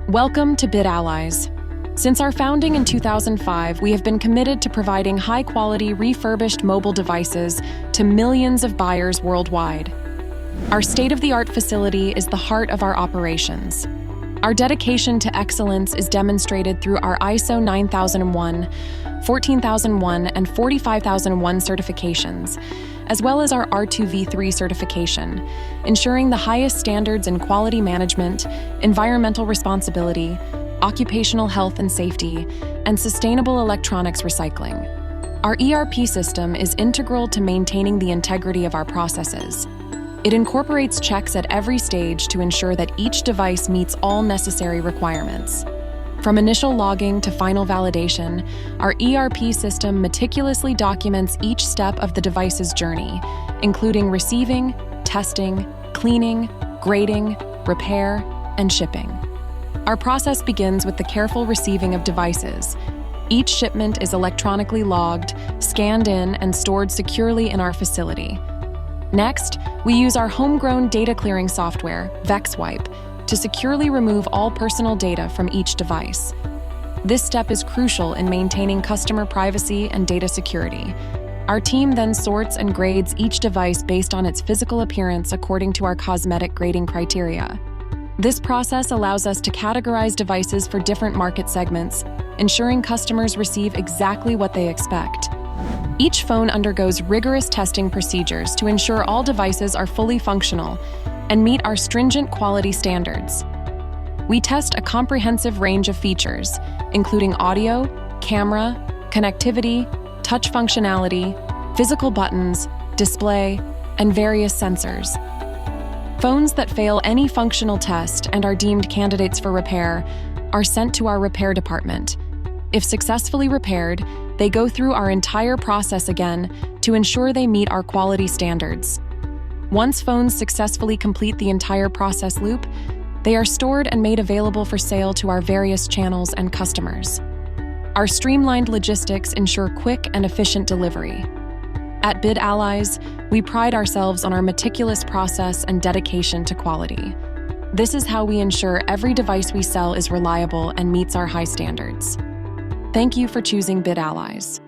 Welcome to BidAllies. Since our founding in 2005, we have been committed to providing high-quality, refurbished mobile devices to millions of buyers worldwide. Our state-of-the-art facility is the heart of our operations. Our dedication to excellence is demonstrated through our ISO 9001, 14001, and 45001 certifications, as well as our R2v3 certification, ensuring the highest standards in quality management, environmental responsibility, occupational health and safety, and sustainable electronics recycling. Our ERP system is integral to maintaining the integrity of our processes. It incorporates checks at every stage to ensure that each device meets all necessary requirements. From initial logging to final validation, our ERP system meticulously documents each step of the device's journey, including receiving, testing, cleaning, grading, repair, and shipping. Our process begins with the careful receiving of devices. Each shipment is electronically logged, scanned in, and stored securely in our facility. Next, we use our homegrown data clearing software, VexWipe, to securely remove all personal data from each device. This step is crucial in maintaining customer privacy and data security. Our team then sorts and grades each device based on its physical appearance according to our cosmetic grading criteria. This process allows us to categorize devices for different market segments, ensuring customers receive exactly what they expect. Each phone undergoes rigorous testing procedures to ensure all devices are fully functional and meet our stringent quality standards. We test a comprehensive range of features, including audio, camera, connectivity, touch functionality, physical buttons, display, and various sensors. Phones that fail any functional test and are deemed candidates for repair are sent to our repair department. If successfully repaired, they go through our entire process again to ensure they meet our quality standards. Once phones successfully complete the entire process loop, they are stored and made available for sale to our various channels and customers. Our streamlined logistics ensure quick and efficient delivery. At BidAllies, we pride ourselves on our meticulous process and dedication to quality. This is how we ensure every device we sell is reliable and meets our high standards. Thank you for choosing BidAllies.